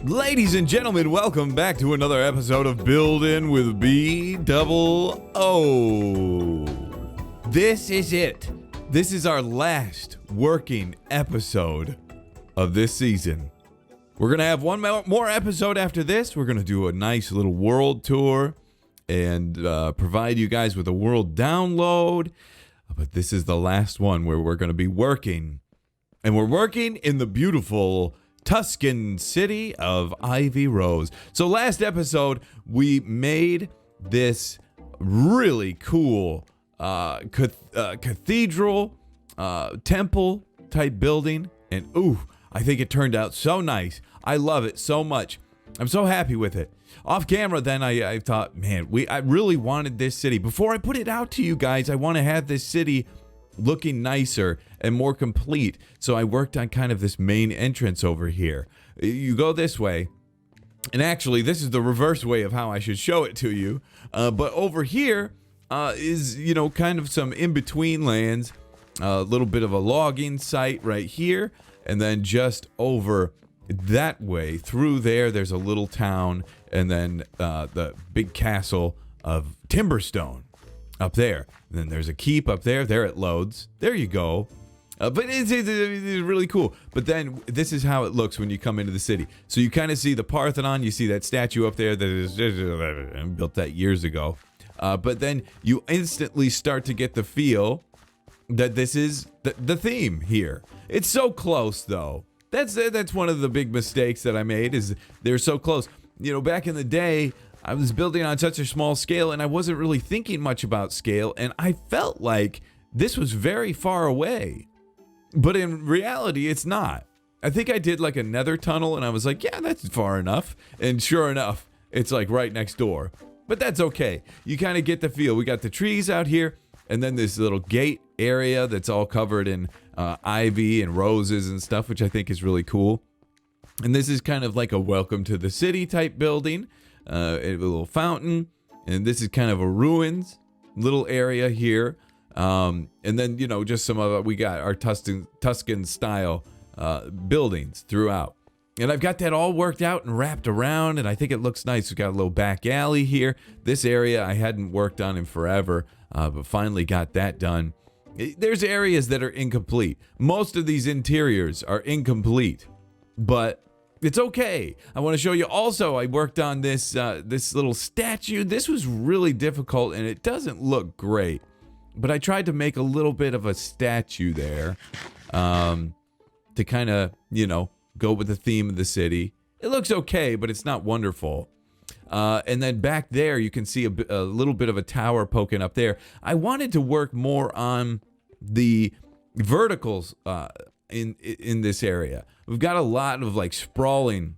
Ladies and gentlemen, welcome back to another episode of Building with BdoubleO. This is it. This is our last working episode of this season. We're going to have one more episode after this. We're going to do a nice little world tour and provide you guys with a world download. But this is the last one where we're going to be working. And we're working in the beautiful Tuscan city of Ivy Rose. So last episode, we made this really cool cathedral, temple type building. And I think it turned out so nice. I love it so much. I'm so happy with it. Off camera, then I thought, man, I really wanted this city. Before I put it out to you guys, I want to have this city looking nicer and more complete. So I worked on kind of this main entrance over here. You go this way, and actually this is the reverse way of how I should show it to you. But over here is, kind of some in-between lands, a little bit of a logging site right here, and then just over that way through there's a little town, and then the big castle of Timberstone up there. And then there's a keep up there. There it loads. There you go. But it's really cool. But then this is how it looks when you come into the city. So you kind of see the Parthenon. You see that statue up there that is built that years ago. But then you instantly start to get the feel that this is the theme here. It's so close, though. That's one of the big mistakes that I made, is they're so close. Back in the day, I was building on such a small scale, and I wasn't really thinking much about scale, and I felt like this was very far away. But in reality, it's not. I think I did like a nether tunnel, and I was like, yeah, that's far enough. And sure enough, it's like right next door. But that's okay. You kind of get the feel. We got the trees out here, and then this little gate area that's all covered in ivy and roses and stuff, which I think is really cool. And this is kind of like a welcome to the city type building. A little fountain, and this is kind of a ruins little area here, and then just some of it. We got our Tuscan style buildings throughout, and I've got that all worked out and wrapped around, and I think it looks nice. We got a little back alley here. This area I hadn't worked on in forever, but finally got that done. There's areas that are incomplete. Most of these interiors are incomplete, but it's okay. I want to show you also, I worked on this little statue. This was really difficult, and it doesn't look great. But I tried to make a little bit of a statue there to kind of, go with the theme of the city. It looks okay, but it's not wonderful. And then back there, you can see a little bit of a tower poking up there. I wanted to work more on the verticals in this area. We've got a lot of like sprawling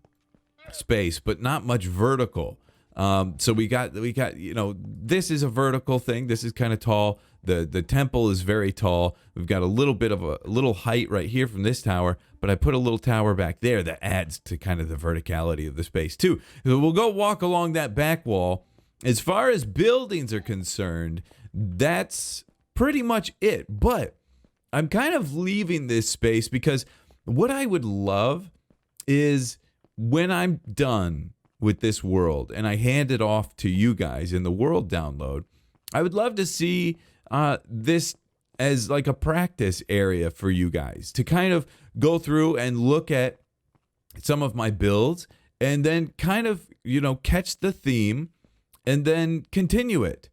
space, but not much vertical. So we got this is a vertical thing. This is kind of tall. The temple is very tall. We've got a little bit of a little height right here from this tower, but I put a little tower back there that adds to kind of the verticality of the space too. So we'll go walk along that back wall. As far as buildings are concerned, that's pretty much it. But I'm kind of leaving this space because what I would love is when I'm done with this world and I hand it off to you guys in the world download, I would love to see this as like a practice area for you guys to kind of go through and look at some of my builds and then kind of, catch the theme and then continue it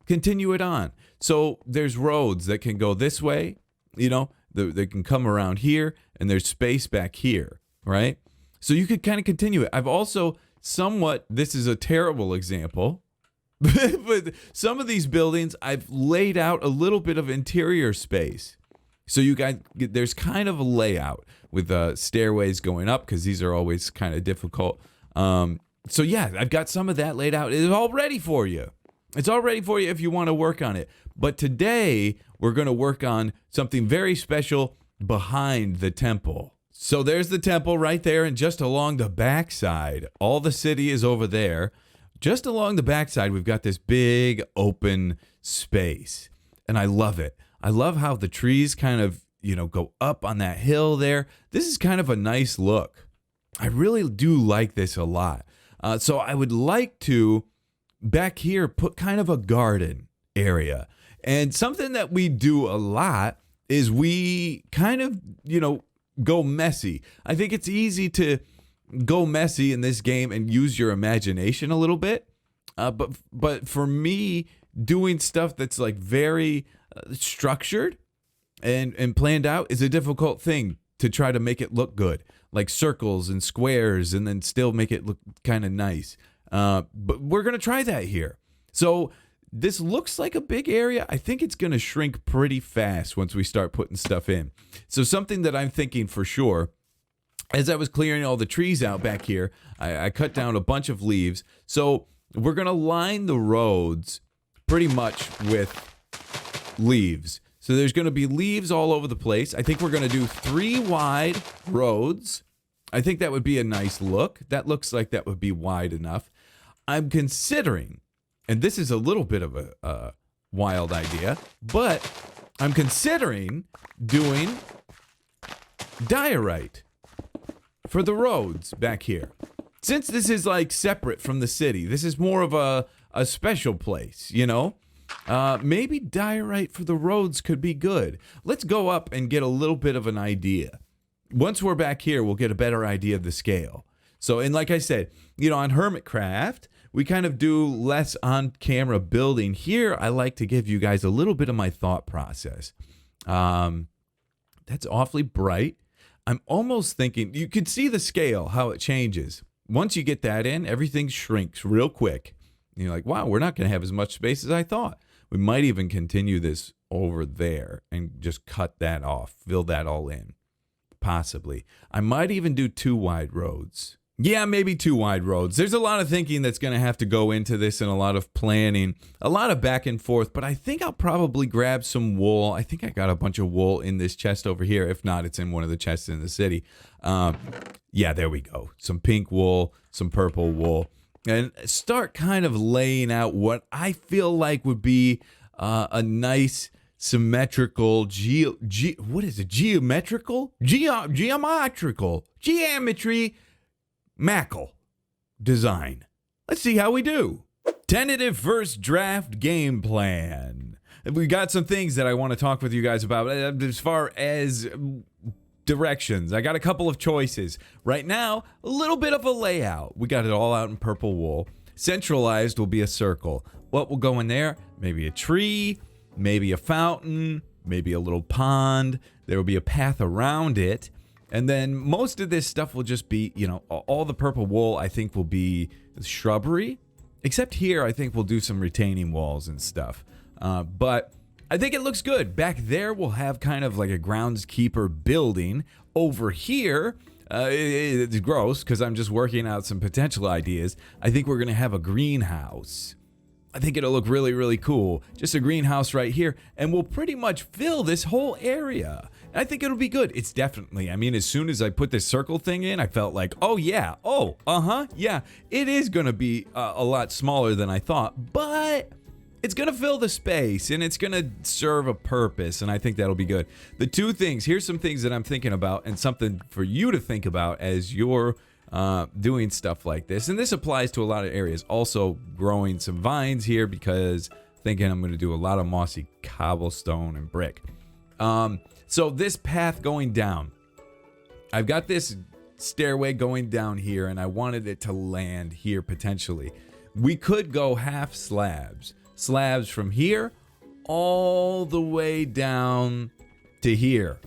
on. So there's roads that can go this way. They can come around here, and there's space back here, right? So you could kind of continue it. I've also this is a terrible example, but some of these buildings, I've laid out a little bit of interior space. So you guys, there's kind of a layout with stairways going up, because these are always kind of difficult. So yeah, I've got some of that laid out. It's all ready for you. It's all ready for you if you want to work on it. But today, we're going to work on something very special behind the temple. So there's the temple right there, and just along the backside, all the city is over there. Just along the backside, we've got this big open space, and I love it. I love how the trees kind of, go up on that hill there. This is kind of a nice look. I really do like this a lot. So I would like to, back here, put kind of a garden area. And something that we do a lot is we kind of, go messy. I think it's easy to go messy in this game and use your imagination a little bit. But for me, doing stuff that's like very structured and planned out is a difficult thing to try to make it look good, like circles and squares, and then still make it look kind of nice. But we're going to try that here. So this looks like a big area. I think it's going to shrink pretty fast once we start putting stuff in. So something that I'm thinking for sure, as I was clearing all the trees out back here, I cut down a bunch of leaves. So we're going to line the roads pretty much with leaves. So there's going to be leaves all over the place. I think we're going to do 3 wide roads. I think that would be a nice look. That looks like that would be wide enough. I'm considering, and this is a little bit of a wild idea, but I'm considering doing diorite for the roads back here. Since this is like separate from the city, this is more of a special place, maybe diorite for the roads could be good. Let's go up and get a little bit of an idea. Once we're back here, we'll get a better idea of the scale. So, and like I said, on Hermitcraft, we kind of do less on-camera building. Here, I like to give you guys a little bit of my thought process. That's awfully bright. I'm almost thinking, you could see the scale, how it changes. Once you get that in, everything shrinks real quick. And you're like, wow, we're not going to have as much space as I thought. We might even continue this over there and just cut that off, fill that all in. Possibly. I might even do 2 wide roads. Yeah, maybe 2 wide roads. There's a lot of thinking that's going to have to go into this and a lot of planning, a lot of back and forth, but I think I'll probably grab some wool. I think I got a bunch of wool in this chest over here. If not, it's in one of the chests in the city. Yeah, there we go. Some pink wool, some purple wool, and start kind of laying out what I feel like would be a nice symmetrical geometrical geometry Mackle design. Let's see how we do. Tentative first draft game plan. We got some things that I want to talk with you guys about as far as directions. I got a couple of choices. Right now, a little bit of a layout. We got it all out in purple wool. Centralized will be a circle. What will go in there? Maybe a tree, maybe a fountain, maybe a little pond. There will be a path around it. And then most of this stuff will just be, all the purple wool I think will be shrubbery. Except here, I think we'll do some retaining walls and stuff. But I think it looks good. Back there, we'll have kind of like a groundskeeper building. Over here, it's gross because I'm just working out some potential ideas. I think we're going to have a greenhouse. I think it'll look really, really cool. Just a greenhouse right here. And we'll pretty much fill this whole area. I think it'll be good. It's definitely, as soon as I put this circle thing in, I felt like, yeah, it is going to be a lot smaller than I thought, but it's going to fill the space and it's going to serve a purpose, and I think that'll be good. The 2 things, here's some things that I'm thinking about and something for you to think about as you're doing stuff like this, and this applies to a lot of areas. Also growing some vines here because thinking I'm going to do a lot of mossy cobblestone and brick. So this path going down, I've got this stairway going down here and I wanted it to land here potentially. We could go half slabs from here all the way down to here.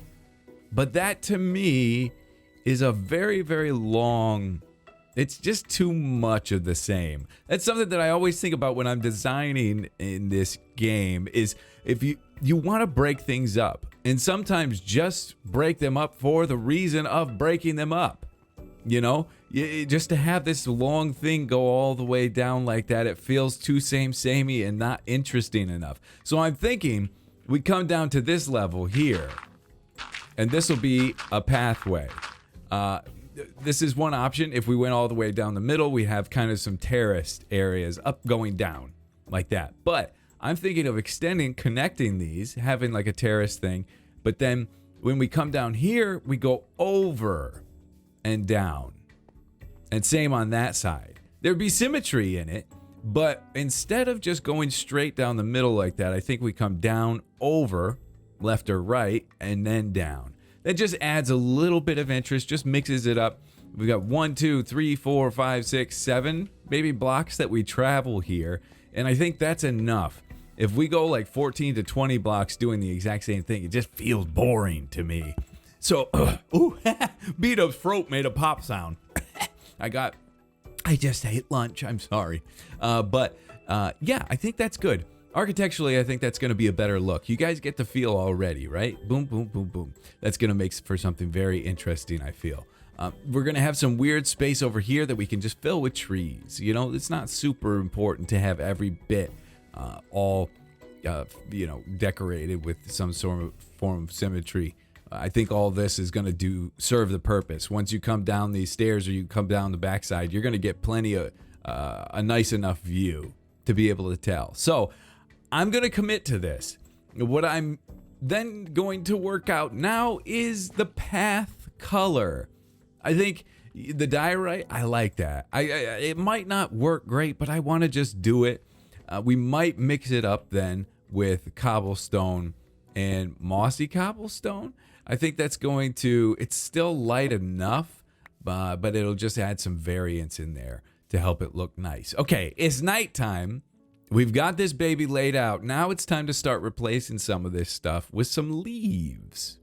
But that to me is a very, very long, it's just too much of the same. That's something that I always think about when I'm designing in this game is if you want to break things up. And sometimes just break them up for the reason of breaking them up. Just to have this long thing go all the way down like that, it feels too samey and not interesting enough. So I'm thinking we come down to this level here. And this will be a pathway. This is one option. If we went all the way down the middle, we have kind of some terraced areas up going down like that. But I'm thinking of connecting these, having like a terrace thing. But then when we come down here, we go over and down. And same on that side. There'd be symmetry in it, but instead of just going straight down the middle like that, I think we come down, over, left or right, and then down. That just adds a little bit of interest, just mixes it up. We've got 1, 2, 3, 4, 5, 6, 7 maybe blocks that we travel here, and I think that's enough. If we go like 14 to 20 blocks doing the exact same thing, it just feels boring to me. So, BdoubleO's throat made a pop sound. I just ate lunch. I'm sorry. But I think that's good. Architecturally, I think that's going to be a better look. You guys get the feel already, right? Boom, boom, boom, boom. That's going to make for something very interesting, I feel. We're going to have some weird space over here that we can just fill with trees. You know, it's not super important to have every bit all decorated with some sort of form of symmetry. I think all this is going to serve the purpose. Once you come down these stairs or you come down the backside, you're going to get plenty of a nice enough view to be able to tell. So I'm going to commit to this. What I'm then going to work out now is the path color. I think the diorite, I like that. It might not work great, but I want to just do it. We might mix it up then with cobblestone and mossy cobblestone. I think that's it's still light enough, but it'll just add some variance in there to help it look nice. Okay, it's nighttime. We've got this baby laid out. Now it's time to start replacing some of this stuff with some leaves.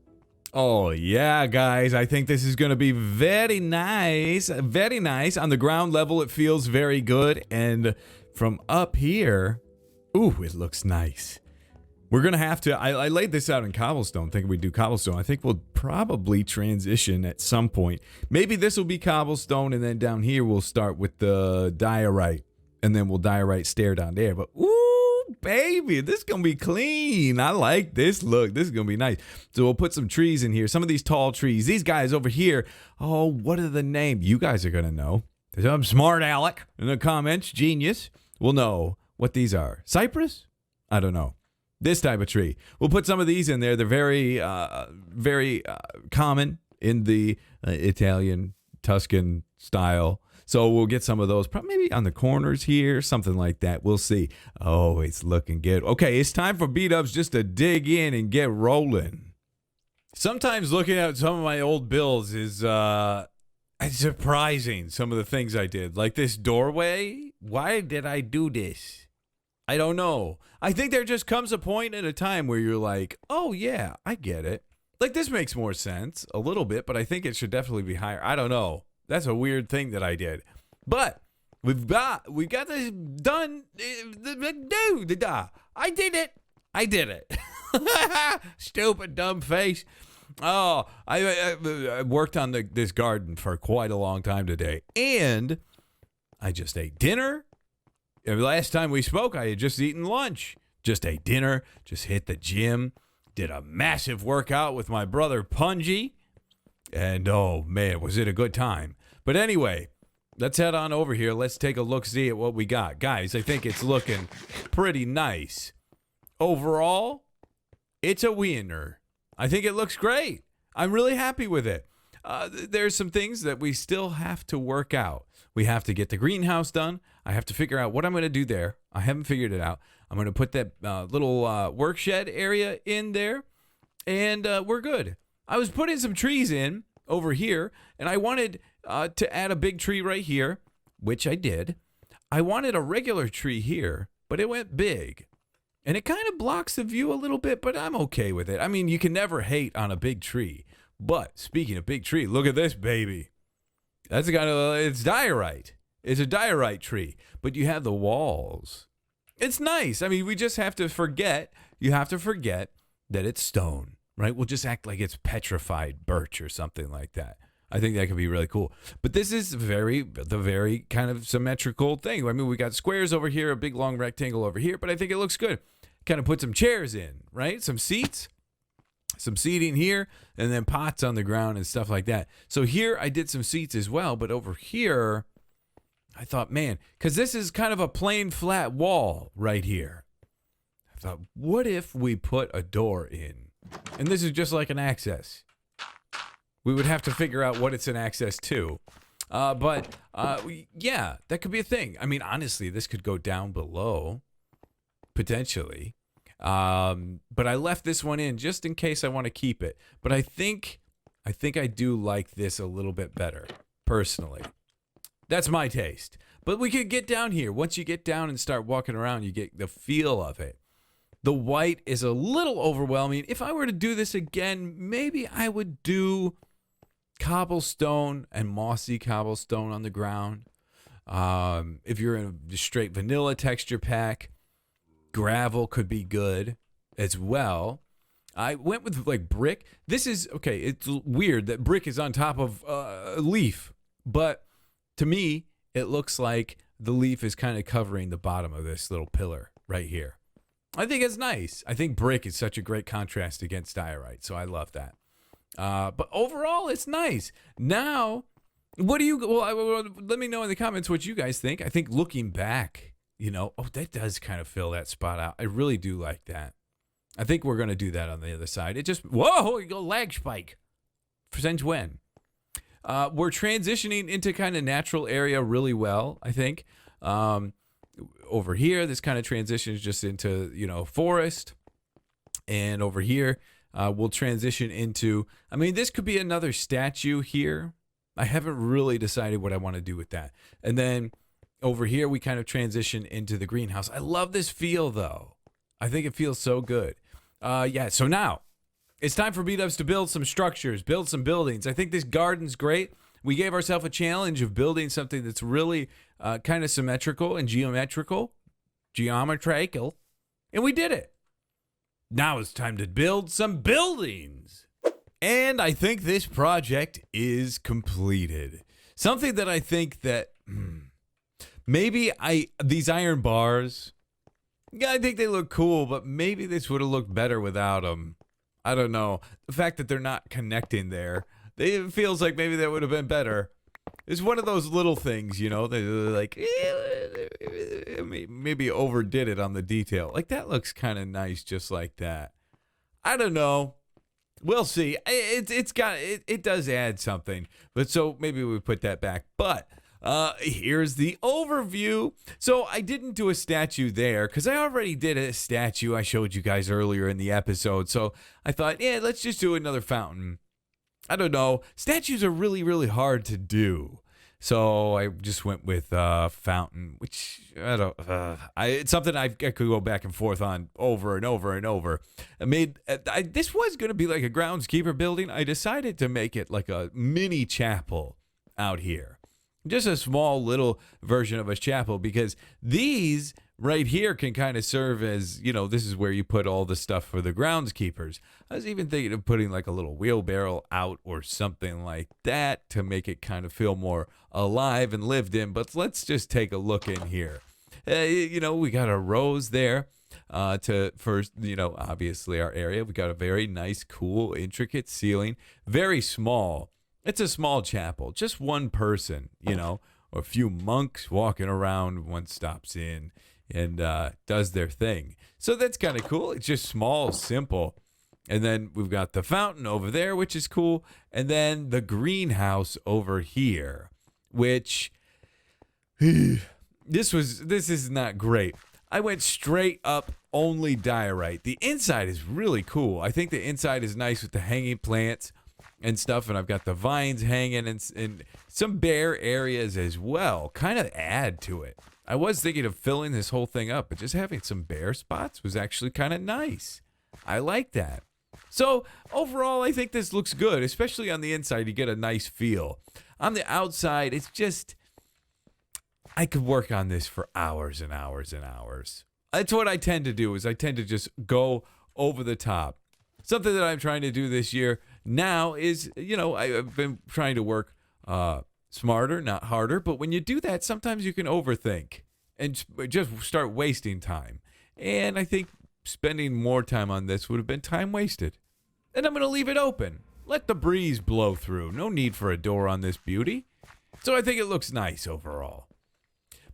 Oh, yeah, guys. I think this is going to be very nice. Very nice. On the ground level, it feels very good. And from up here, ooh, it looks nice. We're going to have to, I laid this out in cobblestone, thinking we'd do cobblestone. I think we'll probably transition at some point. Maybe this will be cobblestone, and then down here we'll start with the diorite. And then we'll diorite stair down there. But, ooh, baby, this is going to be clean. I like this look. This is going to be nice. So we'll put some trees in here. Some of these tall trees. These guys over here, oh, what are the names? You guys are going to know. Some smart Alec in the comments, genius, will know what these are. Cypress? I don't know. This type of tree. We'll put some of these in there. They're very common in the Italian, Tuscan style. So we'll get some of those, probably maybe on the corners here, something like that. We'll see. Oh, it's looking good. Okay, it's time for B-Dubs just to dig in and get rolling. Sometimes looking at some of my old builds is surprising, some of the things I did. Like this doorway. Why did I do this? I don't know. I think there just comes a point in a time where you're like, oh, yeah, I get it. Like this makes more sense a little bit, but I think it should definitely be higher. I don't know. That's a weird thing that I did. But we've got this done. I did it. I did it. Stupid, dumb face. Oh, I worked on this garden for quite a long time today. And I just ate dinner. Last time we spoke, I had just eaten lunch. Just ate dinner. Just hit the gym. Did a massive workout with my brother Punji. And oh, man, was it a good time. But anyway, let's head on over here. Let's take a look-see at what we got. Guys, I think it's looking pretty nice. Overall, it's a winner. I think it looks great. I'm really happy with it. There's some things that we still have to work out. We have to get the greenhouse done. I have to figure out what I'm going to do there. I haven't figured it out. I'm going to put that little work shed area in there, and we're good. I was putting some trees in over here, and I wanted to add a big tree right here, which I did. I wanted a regular tree here, but it went big. And it kind of blocks the view a little bit, but I'm okay with it. I mean, you can never hate on a big tree. But speaking of big tree, look at this baby. That's it's diorite. It's a diorite tree, but you have the walls. It's nice. I mean, we just have to forget. You have to forget that it's stone, right? We'll just act like it's petrified birch or something like that. I think that could be really cool. But this is the very kind of symmetrical thing. I mean, we got squares over here, a big long rectangle over here, but I think it looks good. Kind of put some chairs in, right? Some seats, some seating here, and then pots on the ground and stuff like that. So here I did some seats as well, but over here, I thought, man, because this is kind of a plain flat wall right here. I thought, what if we put a door in? And this is just like an access. We would have to figure out what it's an access to. Yeah, that could be a thing. I mean, honestly, this could go down below potentially. But I left this one in just in case I want to keep it. But I think I do like this a little bit better personally. That's my taste. But we could get down here. Once you get down and start walking around, you get the feel of it. The white is a little overwhelming. If I were to do this again, maybe I would do cobblestone and mossy cobblestone on the ground. If you're in a straight vanilla texture pack, gravel could be good as well. I went with like brick. This is, okay, it's weird that brick is on top of a leaf, but to me, it looks like the leaf is kind of covering the bottom of this little pillar right here. I think it's nice. I think brick is such a great contrast against diorite, so I love that. But overall, it's nice. Now, what do you, let me know in the comments what you guys think. I think looking back, that does kind of fill that spot out. I really do like that. I think we're going to do that on the other side. It just, whoa, you go lag spike. Since when? We're transitioning into kind of natural area really well, I think. Over here, this kind of transitions just into, forest. And over here, we'll transition into, this could be another statue here. I haven't really decided what I want to do with that. And then over here, we kind of transition into the greenhouse. I love this feel, though. I think it feels so good. So now it's time for B-Dubs to build some structures, build some buildings. I think this garden's great. We gave ourselves a challenge of building something that's really kind of symmetrical and geometrical, and we did it. Now it's time to build some buildings. And I think this project is completed. Something that I think that maybe these iron bars, yeah, I think they look cool, but maybe this would have looked better without them. I don't know. The fact that they're not connecting there, it feels like maybe that would have been better. It's one of those little things, they're like, maybe overdid it on the detail. Like, that looks kind of nice just like that. I don't know. We'll see. It does add something. But so maybe we put that back. But here's the overview. So I didn't do a statue there because I already did a statue I showed you guys earlier in the episode. So I thought, let's just do another fountain. I don't know. Statues are really, really hard to do. So I just went with fountain, which it's something I could go back and forth on over and over and over. This was going to be like a groundskeeper building. I decided to make it like a mini chapel out here. Just a small little version of a chapel because these right here can kind of serve as, this is where you put all the stuff for the groundskeepers. I was even thinking of putting like a little wheelbarrow out or something like that to make it kind of feel more alive and lived in. But let's just take a look in here. We got a rose there obviously our area. We got a very nice, cool, intricate ceiling. Very small. It's a small chapel. Just one person, or a few monks walking around. One stops in and does their thing. So that's kind of cool. It's just small, simple. And then we've got the fountain over there, which is cool. And then the greenhouse over here, which this is not great. I went straight up only diorite. The inside is really cool. I think the inside is nice with the hanging plants and stuff. And I've got the vines hanging and some bare areas as well. Kind of add to it. I was thinking of filling this whole thing up, but just having some bare spots was actually kind of nice. I like that. So overall, I think this looks good, especially on the inside. You get a nice feel. On the outside, it's just, I could work on this for hours and hours and hours. That's what I tend to do, is I tend to just go over the top. Something that I'm trying to do this year now is, I've been trying to work smarter, not harder. But when you do that, sometimes you can overthink and just start wasting time. And I think spending more time on this would have been time wasted. And I'm going to leave it open. Let the breeze blow through. No need for a door on this beauty. So I think it looks nice overall.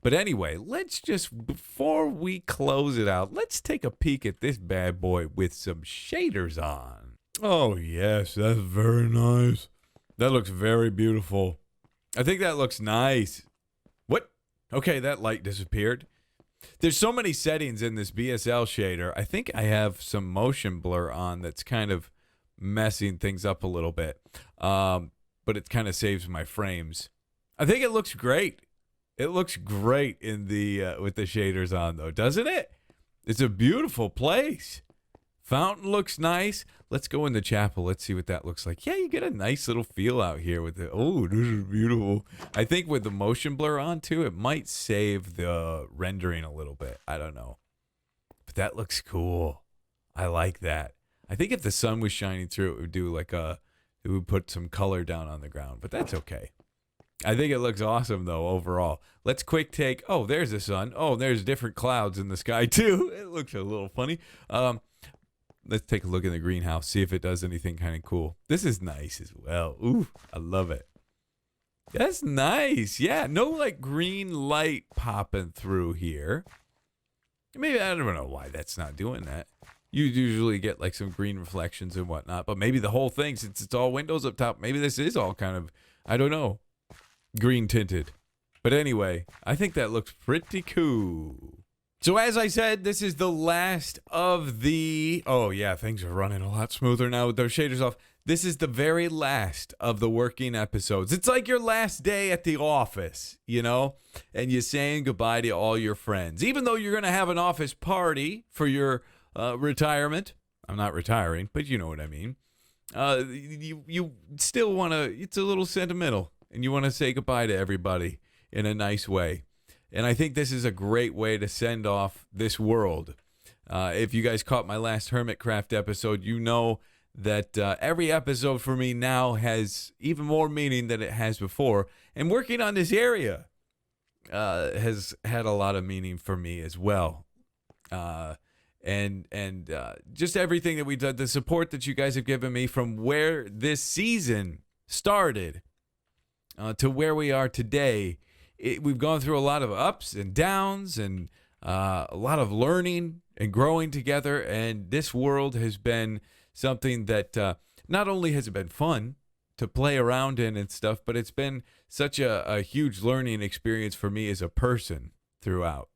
But anyway, let's just, before we close it out, let's take a peek at this bad boy with some shaders on. Oh, yes, that's very nice. That looks very beautiful. I think that looks nice. What? Okay, that light disappeared. There's so many settings in this BSL shader. I think I have some motion blur on that's kind of messing things up a little bit. But it kind of saves my frames. I think it looks great. It looks great in the with the shaders on, though, doesn't it? It's a beautiful place. Fountain looks nice. Let's go in the chapel. Let's see what that looks like. Yeah, you get a nice little feel out here with it. Oh, this is beautiful. I think with the motion blur on, too, it might save the rendering a little bit. I don't know. But that looks cool. I like that. I think if the sun was shining through, it would do like it would put some color down on the ground. But that's okay. I think it looks awesome, though, overall. Let's quick take. Oh, there's the sun. Oh, there's different clouds in the sky, too. It looks a little funny. Let's take a look in the greenhouse, see if it does anything kind of cool. This is nice as well. Ooh, I love it. That's nice. Yeah, no like green light popping through here. Maybe I don't know why that's not doing that. You usually get like some green reflections and whatnot, but maybe the whole thing, since it's all windows up top, maybe this is all kind of, I don't know, green tinted. But anyway, I think that looks pretty cool. So as I said, this is the last of the... Oh, yeah, things are running a lot smoother now with those shaders off. This is the very last of the working episodes. It's like your last day at the office, you know? And you're saying goodbye to all your friends. Even though you're going to have an office party for your retirement. I'm not retiring, but you know what I mean. You still want to... It's a little sentimental. And you want to say goodbye to everybody in a nice way. And I think this is a great way to send off this world. If you guys caught my last Hermitcraft episode, you know that every episode for me now has even more meaning than it has before. And working on this area has had a lot of meaning for me as well. And just everything that we did, the support that you guys have given me from where this season started to where we are today. We've gone through a lot of ups and downs and a lot of learning and growing together. And this world has been something that not only has it been fun to play around in and stuff, but it's been such a huge learning experience for me as a person throughout.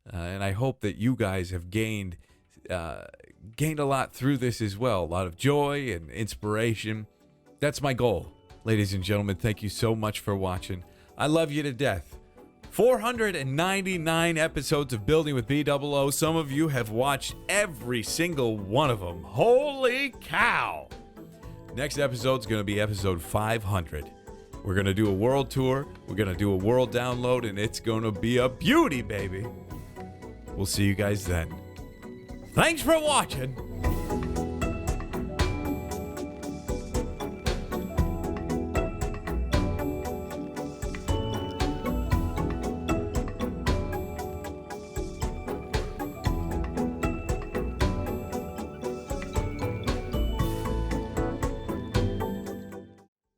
And I hope that you guys have gained a lot through this as well. A lot of joy and inspiration. That's my goal. Ladies and gentlemen, thank you so much for watching. I love you to death. 499 episodes of Building with BdoubleO. Some of you have watched every single one of them. Holy cow! Next episode's going to be episode 500. We're going to do a world tour. We're going to do a world download, and it's going to be a beauty, baby. We'll see you guys then. Thanks for watching.